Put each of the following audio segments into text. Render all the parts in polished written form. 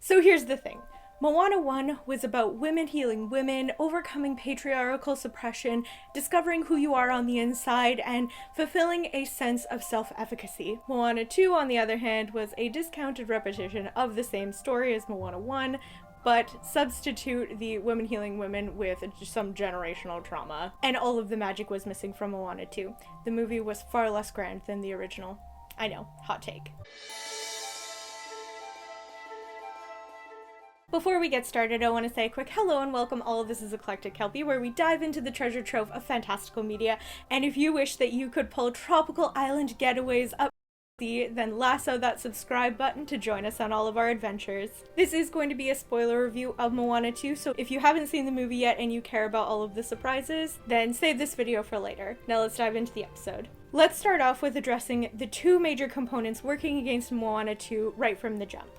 So here's the thing. Moana 1 was about women healing women, overcoming patriarchal suppression, discovering who you are on the inside, and fulfilling a sense of self-efficacy. Moana 2, on the other hand, was a discounted repetition of the same story as Moana 1, but substitute the women healing women with some generational trauma. And all of the magic was missing from Moana 2. The movie was far less grand than the original. I know, hot take. Before we get started, I want to say a quick hello and welcome all. This is Eclectic Kelpi, where we dive into the treasure trove of fantastical media, and if you wish that you could pull tropical island getaways up then lasso that subscribe button to join us on all of our adventures. This is going to be a spoiler review of Moana 2, so if you haven't seen the movie yet and you care about all of the surprises, then save this video for later. Now let's dive into the episode. Let's start off with addressing the two major components working against Moana 2 right from the jump.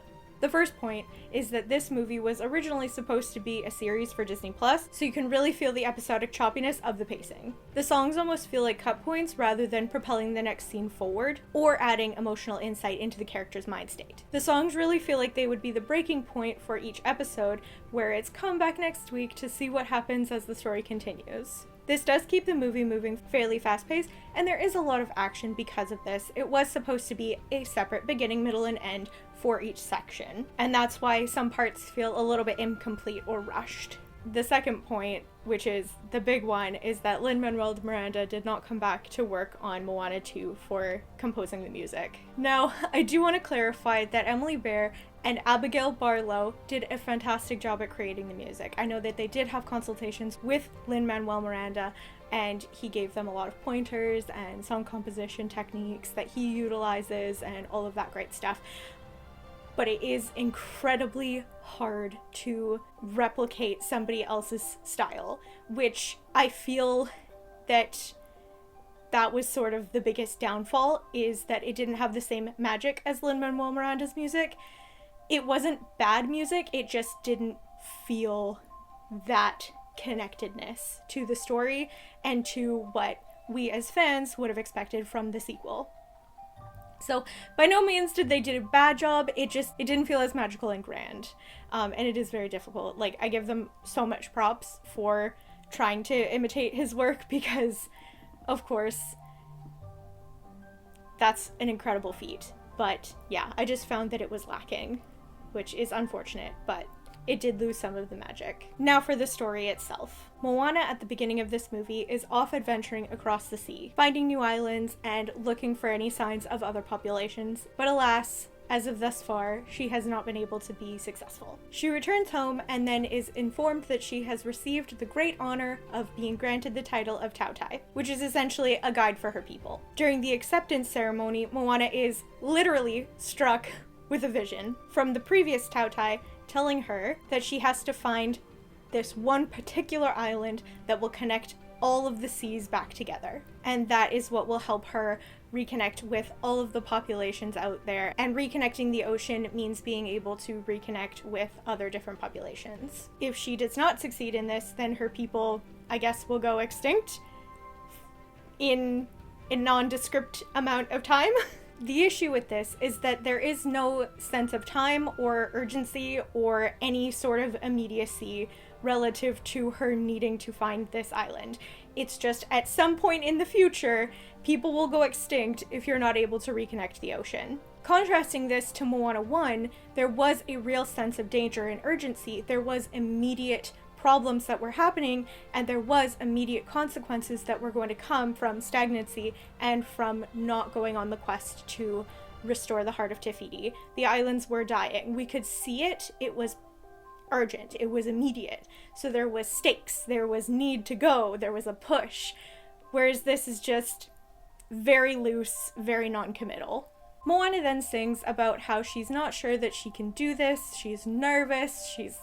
The first point is that this movie was originally supposed to be a series for Disney+, so you can really feel the episodic choppiness of the pacing. The songs almost feel like cut points rather than propelling the next scene forward, or adding emotional insight into the character's mind state. The songs really feel like they would be the breaking point for each episode, where it's come back next week to see what happens as the story continues. This does keep the movie moving fairly fast-paced, and there is a lot of action because of this. It was supposed to be a separate beginning, middle, and end for each section, and that's why some parts feel a little bit incomplete or rushed. The second point, which is the big one, is that Lin-Manuel Miranda did not come back to work on Moana 2 for composing the music. Now, I do want to clarify that Emily Bear and Abigail Barlow did a fantastic job at creating the music. I know that they did have consultations with Lin-Manuel Miranda, and he gave them a lot of pointers and song composition techniques that he utilizes and all of that great stuff. But it is incredibly hard to replicate somebody else's style, which I feel that was sort of the biggest downfall, is that it didn't have the same magic as Lin-Manuel Miranda's music. It wasn't bad music, it just didn't feel that connectedness to the story and to what we as fans would have expected from the sequel. So by no means did they do a bad job, it didn't feel as magical and grand. And it is very difficult. Like, I give them so much props for trying to imitate his work because, of course, that's an incredible feat. But yeah, I just found that it was lacking, which is unfortunate, but it did lose some of the magic. Now for the story itself. Moana at the beginning of this movie is off adventuring across the sea, finding new islands and looking for any signs of other populations, but alas, as of thus far, she has not been able to be successful. She returns home and then is informed that she has received the great honor of being granted the title of Tautai, which is essentially a guide for her people. During the acceptance ceremony, Moana is literally struck with a vision from the previous Tautai telling her that she has to find this one particular island that will connect all of the seas back together. And that is what will help her reconnect with all of the populations out there. And reconnecting the ocean means being able to reconnect with other different populations. If she does not succeed in this, then her people, I guess, will go extinct in a nondescript amount of time. The issue with this is that there is no sense of time or urgency or any sort of immediacy relative to her needing to find this island. It's just at some point in the future, people will go extinct if you're not able to reconnect the ocean. Contrasting this to Moana 1, there was a real sense of danger and urgency. There was immediate problems that were happening, and there was immediate consequences that were going to come from stagnancy and from not going on the quest to restore the heart of Te Fiti. The islands were dying. We could see it. It was urgent. It was immediate. So there was stakes. There was need to go. There was a push. Whereas this is just very loose, very non-committal. Moana then sings about how she's not sure that she can do this. She's nervous. She's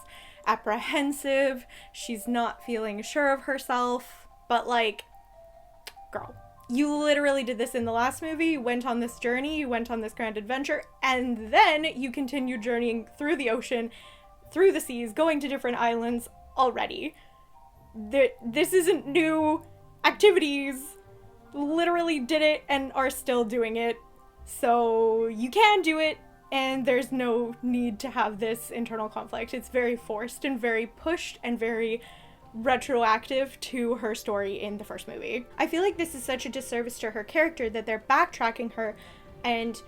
apprehensive, she's not feeling sure of herself, but like, girl, you literally did this in the last movie, you went on this journey, you went on this grand adventure, and then you continued journeying through the ocean, through the seas, going to different islands already. This isn't new activities, literally did it and are still doing it, so you can do it, and there's no need to have this internal conflict. It's very forced and very pushed and very retroactive to her story in the first movie. I feel like this is such a disservice to her character that they're backtracking her and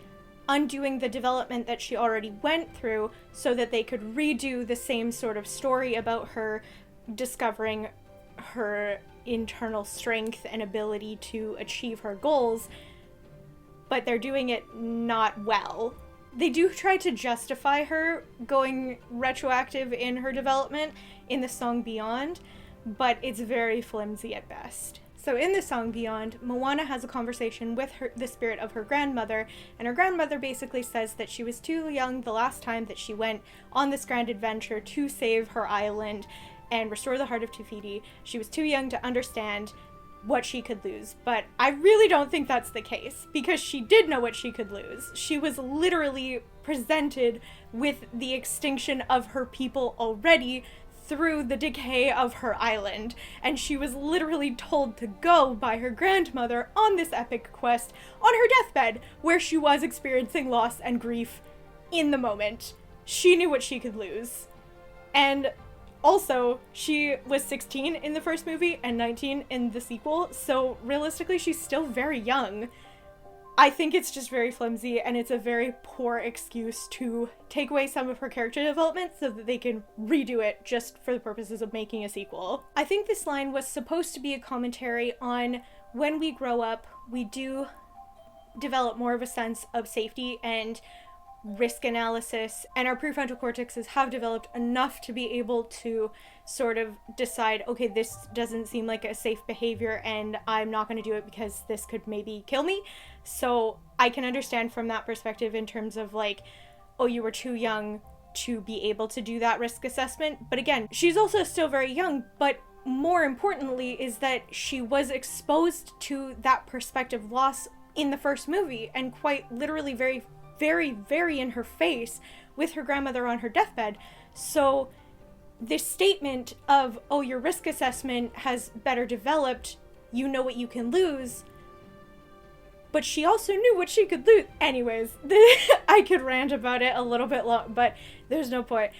undoing the development that she already went through so that they could redo the same sort of story about her discovering her internal strength and ability to achieve her goals, but they're doing it not well. They do try to justify her going retroactive in her development in the song Beyond, but it's very flimsy at best. So in the song Beyond, Moana has a conversation with the spirit of her grandmother, and her grandmother basically says that she was too young the last time that she went on this grand adventure to save her island and restore the heart of Te Fiti. She was too young to understand what she could lose, but I really don't think that's the case, because she did know what she could lose. She was literally presented with the extinction of her people already through the decay of her island, and she was literally told to go by her grandmother on this epic quest on her deathbed, where she was experiencing loss and grief in the moment. She knew what she could lose. And also, she was 16 in the first movie and 19 in the sequel, so realistically, she's still very young. I think it's just very flimsy, and it's a very poor excuse to take away some of her character development so that they can redo it just for the purposes of making a sequel. I think this line was supposed to be a commentary on when we grow up, we do develop more of a sense of safety and risk analysis, and our prefrontal cortexes have developed enough to be able to sort of decide, okay, this doesn't seem like a safe behavior and I'm not going to do it because this could maybe kill me. So I can understand from that perspective in terms of like, oh, you were too young to be able to do that risk assessment. But again, she's also still very young, but more importantly is that she was exposed to that perspective loss in the first movie, and quite literally very in her face with her grandmother on her deathbed. So this statement of, oh, your risk assessment has better developed, you know what you can lose, but she also knew what she could lose. Anyways, I could rant about it a little bit long, but there's no point.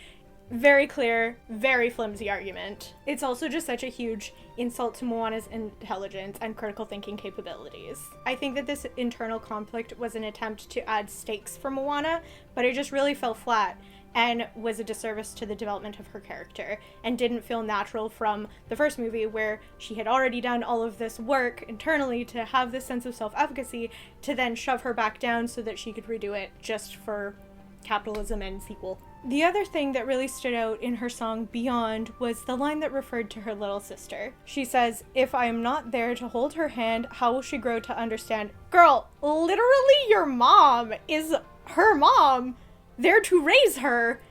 Very clear, very flimsy argument. It's also just such a huge insult to Moana's intelligence and critical thinking capabilities. I think that this internal conflict was an attempt to add stakes for Moana, but it just really fell flat and was a disservice to the development of her character and didn't feel natural from the first movie, where she had already done all of this work internally to have this sense of self-efficacy, to then shove her back down so that she could redo it just for capitalism and sequel. The other thing that really stood out in her song Beyond was the line that referred to her little sister. She says, "If I am not there to hold her hand, how will she grow to understand?" Girl, literally your mom is her mom, there to raise her,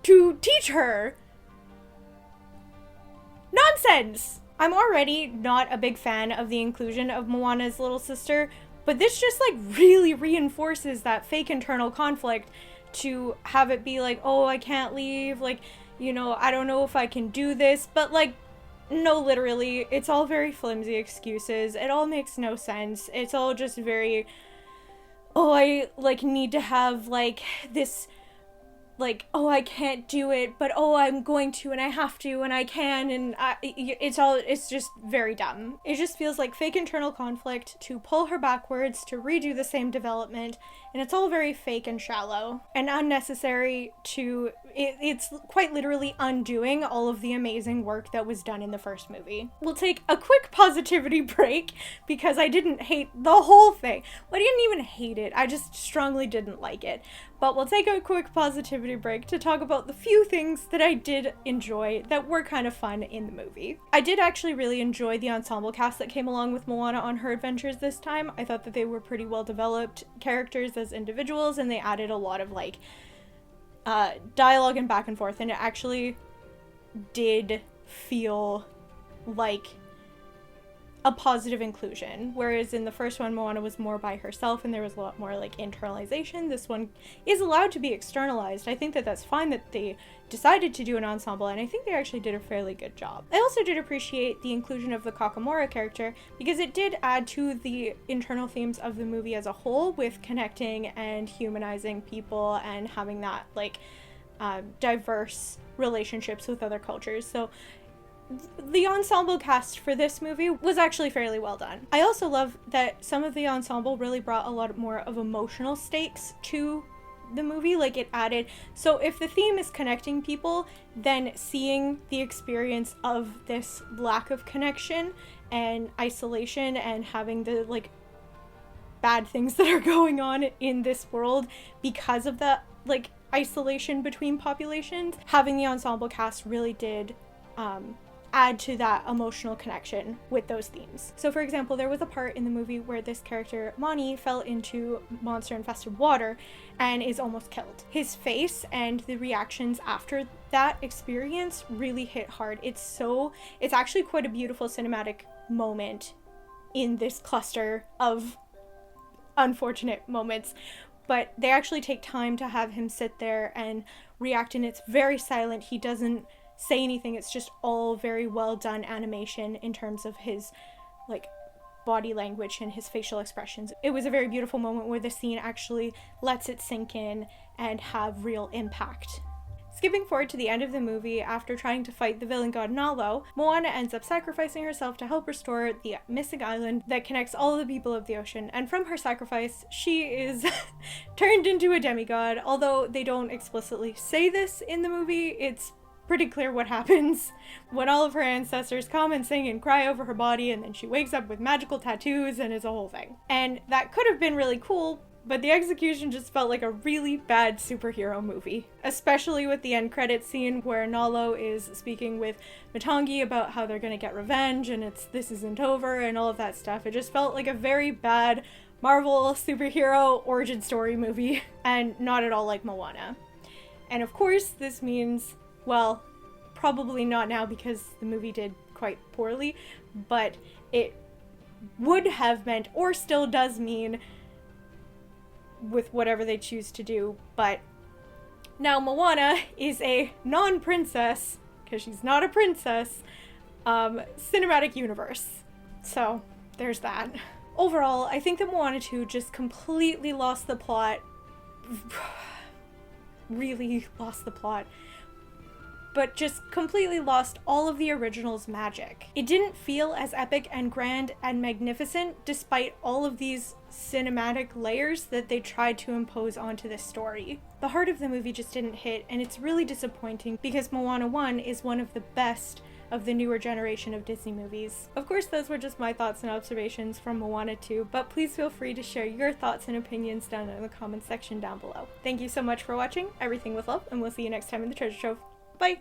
to teach her. Nonsense! I'm already not a big fan of the inclusion of Moana's little sister, but this just like really reinforces that fake internal conflict to have it be like, oh, I can't leave, like, you know, I don't know if I can do this, but like, no, literally, it's all very flimsy excuses. It all makes no sense. It's all just very, oh, I like need to have like this, like, oh, I can't do it, but oh, I'm going to, and I have to, and I can, and it's just very dumb. It just feels like fake internal conflict to pull her backwards, to redo the same development, and it's all very fake and shallow, and unnecessary to, it's quite literally undoing all of the amazing work that was done in the first movie. We'll take a quick positivity break, because I didn't hate the whole thing. Well, I didn't even hate it, I just strongly didn't like it. But we'll take a quick positivity break to talk about the few things that I did enjoy that were kind of fun in the movie. I did actually really enjoy the ensemble cast that came along with Moana on her adventures this time. I thought that they were pretty well developed characters as individuals, and they added a lot of like dialogue and back and forth, and it actually did feel like a positive inclusion, whereas in the first one Moana was more by herself and there was a lot more like internalization. This one is allowed to be externalized. I think that that's fine that they decided to do an ensemble, and I think they actually did a fairly good job. I also did appreciate the inclusion of the Kakamora character because it did add to the internal themes of the movie as a whole, with connecting and humanizing people and having that like diverse relationships with other cultures. So the ensemble cast for this movie was actually fairly well done. I also love that some of the ensemble really brought a lot more of emotional stakes to the movie. Like, it added, so if the theme is connecting people, then seeing the experience of this lack of connection and isolation and having the like bad things that are going on in this world because of the like isolation between populations, having the ensemble cast really did add to that emotional connection with those themes. So for example, there was a part in the movie where this character, Mani, fell into monster-infested water and is almost killed. His face and the reactions after that experience really hit hard. It's actually quite a beautiful cinematic moment in this cluster of unfortunate moments, but they actually take time to have him sit there and react, and it's very silent. He doesn't say anything. It's just all very well done animation in terms of his like body language and his facial expressions. It was a very beautiful moment where the scene actually lets it sink in and have real impact. Skipping forward to the end of the movie, after trying to fight the villain god Nalo, Moana ends up sacrificing herself to help restore the missing island that connects all the people of the ocean, and from her sacrifice, she is turned into a demigod. Although they don't explicitly say this in the movie, it's pretty clear what happens when all of her ancestors come and sing and cry over her body, and then she wakes up with magical tattoos and is a whole thing. And that could have been really cool, but the execution just felt like a really bad superhero movie. Especially with the end credits scene where Nalo is speaking with Matangi about how they're gonna get revenge and this isn't over and all of that stuff. It just felt like a very bad Marvel superhero origin story movie, and not at all like Moana. And of course, this means, well, probably not now because the movie did quite poorly, but it would have meant, or still does mean, with whatever they choose to do, but now Moana is a non-princess, because she's not a princess, cinematic universe. So, there's that. Overall, I think that Moana 2 just completely lost the plot. Really lost the plot. But just completely lost all of the original's magic. It didn't feel as epic and grand and magnificent despite all of these cinematic layers that they tried to impose onto this story. The heart of the movie just didn't hit, and it's really disappointing because Moana 1 is one of the best of the newer generation of Disney movies. Of course, those were just my thoughts and observations from Moana 2, but please feel free to share your thoughts and opinions down in the comments section down below. Thank you so much for watching. Everything with love, and we'll see you next time in the Treasure Trove. Bye!